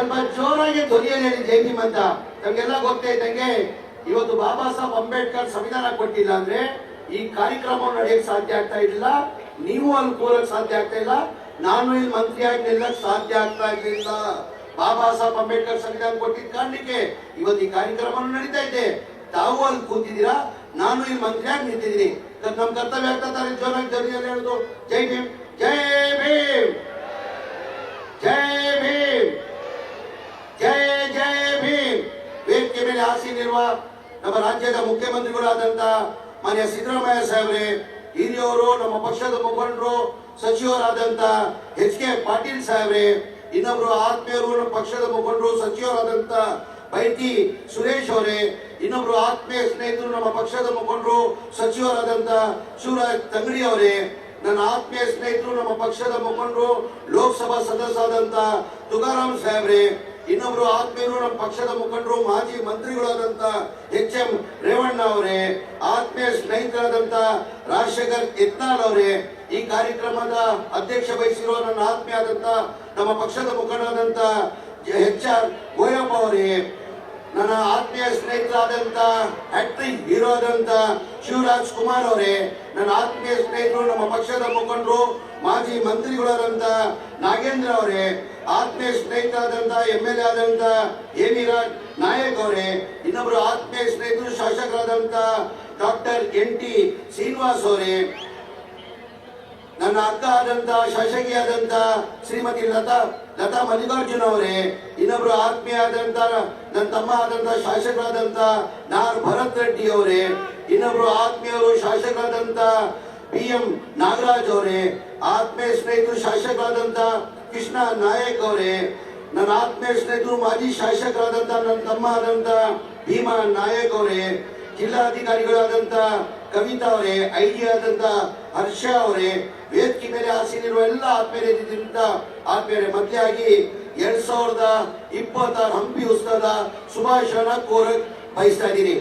ಸ್ವಲ್ಪ ಜೋರಾಗಿ ಧ್ವನಿಯಲ್ಲಿ ಹೇಳಿ ಜೈ ಭೀಮ್ ಅಂತ. ನಮ್ಗೆಲ್ಲ ಗೊತ್ತೇ ಇದ್ದಂಗೆ ಇವತ್ತು ಬಾಬಾ ಸಾಹೇಬ್ ಅಂಬೇಡ್ಕರ್ ಸಂವಿಧಾನ ಕೊಟ್ಟಿಲ್ಲ ಅಂದ್ರೆ ಈ ಕಾರ್ಯಕ್ರಮವನ್ನು ನಡೆಯಕ್ಕೆ ಸಾಧ್ಯ ಆಗ್ತಾ ಇರಲಿಲ್ಲ. ನೀವು ಅಲ್ಲಿ ಕೂರಕ್ಕೆ ಸಾಧ್ಯ ಆಗ್ತಾ ಇಲ್ಲ, ನಾನು ಇಲ್ಲಿ ಮಂತ್ರಿಯಾಗಿ ನಿಲ್ಲಕ್ಕೆ ಸಾಧ್ಯ ಆಗ್ತಾ ಇರಲಿಲ್ಲ. ಬಾಬಾ ಸಾಹೇಬ್ ಅಂಬೇಡ್ಕರ್ ಸಂವಿಧಾನ ಕೊಟ್ಟಿದ್ದ ಕಾರಣಕ್ಕೆ ಇವತ್ತು ಈ ಕಾರ್ಯಕ್ರಮ ನಡೀತಾ ಇದೆ. ತಾವು ಅಲ್ಲಿ ಕೂತಿದ್ದೀರಾ, ನಾನು ಇಲ್ಲಿ ಮಂತ್ರಿಯಾಗಿ ನಿಂತಿದ್ದೀನಿ. ನಮ್ಮ ಕರ್ತವ್ಯ ಆಗ್ತಾ ಜೋರಾಗಿ ಧ್ವನಿಯಲ್ಲಿ ಹೇಳುದು ಜೈ ಭೀಮ್, ಜೈ ಭೀಮ್, ಜೈ ಭೀಮ್, ಜೈ ಜೈ ಭೀಮ್. ವೇದಿಕೆ ಮೇಲೆ ಆಸೀನಿರುವ ನಮ್ಮ ರಾಜ್ಯದ ಮುಖ್ಯಮಂತ್ರಿಗಳಾದಂತ ಮಾನ್ಯ ಸಿದ್ದರಾಮಯ್ಯ ಸಾಹೇಬ್ರೆ, ಹಿರಿಯವರು, ನಮ್ಮ ಪಕ್ಷದ ಮುಖಂಡರು, ಸಚಿವರಾದಂತ ಎಚ್.ಕೆ. ಪಾಟೀಲ್ ಸಾಹೇಬ್ರೆ, ಇನ್ನೊಬ್ರು ಆತ್ಮೀಯರು, ನಮ್ಮ ಪಕ್ಷದ ಮುಖಂಡರು, ಸಚಿವರಾದಂತ ಬೈತಿ ಸುರೇಶ್ ಅವರೇ, ಇನ್ನೊಬ್ರು ಆತ್ಮೀಯ ಸ್ನೇಹಿತರು, ನಮ್ಮ ಪಕ್ಷದ ಮುಖಂಡರು, ಸಚಿವರಾದಂತ ಶಿವರಾಜ್ ತಂಗಡಿ ಅವರೇ, ನನ್ನ ಆತ್ಮೀಯ ಸ್ನೇಹಿತರು, ನಮ್ಮ ಪಕ್ಷದ ಮುಖಂಡರು, ಲೋಕಸಭಾ ಸದಸ್ಯರಾದಂತ ತುಕಾರಾಮ್ ಸಾಹೇಬ್ರೆ, ಇನ್ನೊಬ್ರು ಆತ್ಮೀಯರು, ನಮ್ಮ ಪಕ್ಷದ ಮುಖಂಡರು, ಮಾಜಿ ಮಂತ್ರಿಗಳಾದಂತ ಎಚ್.ಎಂ. ರೇವಣ್ಣ ಅವರೇ, ಆತ್ಮೀಯ ಸ್ನೇಹಿತರಾದಂತ ರಾಜಶೇಖರ್ ಯತ್ನಾಳ್ ಅವರೇ, ಈ ಕಾರ್ಯಕ್ರಮದ ಅಧ್ಯಕ್ಷ ವಹಿಸಿರುವ ನನ್ನ ಆತ್ಮೀಯ ಆದಂತ ನಮ್ಮ ಪಕ್ಷದ ಮುಖಂಡರಾದಂತ ಎಚ್.ಆರ್. ಗೋಯಪ್ಪ ಅವರೇ, ನನ್ನ ಆತ್ಮೀಯ ಸ್ನೇಹಿತರಾದಂತ ಆಕ್ಟಿಂಗ್ ಹೀರೋ ಆದಂತ ಶಿವರಾಜ್ ಕುಮಾರ್ ಅವರೇ, ನನ್ನ ಆತ್ಮೀಯ ಸ್ನೇಹಿತರು, ನಮ್ಮ ಪಕ್ಷದ ಮುಖಂಡರು, ಮಾಜಿ ಮಂತ್ರಿಗಳಾದಂತ ನಾಗೇಂದ್ರ ಅವರೇ, ಆತ್ಮೀಯ ಸ್ನೇಹಿತರಾದಂತ ಎಂ.ಎಲ್.ಎ. ಆದಂತ ಎ.ವಿ. ನಾಯಕ್ ಅವರೇ, ಇನ್ನೊಬ್ರು ಆತ್ಮೀಯ ಸ್ನೇಹಿತರು, ಶಾಸಕರಾದಂತ ಡಾಕ್ಟರ್ ಎನ್.ಟಿ. ಶ್ರೀನಿವಾಸ್ ಅವರೇ, ನನ್ನ ಅಕ್ಕ ಆದಂತ ಶಾಸಕಿಯಾದಂತ ಶ್ರೀಮತಿ ಲತಾ ಮಲ್ಲಿಕಾರ್ಜುನ್ ಅವರೇ, ಇನ್ನೊಬ್ರು ಆತ್ಮೀಯ ಆದಂತ ನನ್ನ ತಮ್ಮ ಆದಂತ ಶಾಸಕರಾದಂತ ನಾರ್ ಭರತ್ ರೆಡ್ಡಿ ಅವರೇ, ಇನ್ನೊಬ್ರು ಆತ್ಮೀಯರು ಶಾಸಕರಾದಂತ ಬಿ.ಎಂ. ನಾಗರಾಜ್ ಅವರೇ, ಆತ್ಮೀಯ ಸ್ನೇಹಿತರು ಶಾಸಕರಾದಂತ ಕೃಷ್ಣ ನಾಯಕ್ ಅವರೇ, ನನ್ನ ಆತ್ಮೀಯ ಸ್ನೇಹಿತರು ಮಾಜಿ ಶಾಸಕರಾದಂತ ನನ್ನ ತಮ್ಮ ಆದಂತ ಭೀಮಾ ನಾಯಕ್ ಅವರೇ, ಜಿಲ್ಲಾಧಿಕಾರಿಗಳಾದಂತ ಕವಿತಾ ಅವರೇ, ಐಜಿ ಆದಂತ ಹರ್ಷ ಅವರೇ, ವೇದಿಕೆ ಮೇಲೆ ಆಸೀನಿರುವ ಎಲ್ಲ ಆತ್ಮೀಯರೇ ಮಧ್ಯಾಗಿ 2026 ಹಂಪಿ ಉತ್ಸವದ ಶುಭಾಶಯನ ಕೋರಕ್ ಬಯಸ್ತಾ ಇದ್ದೀನಿ.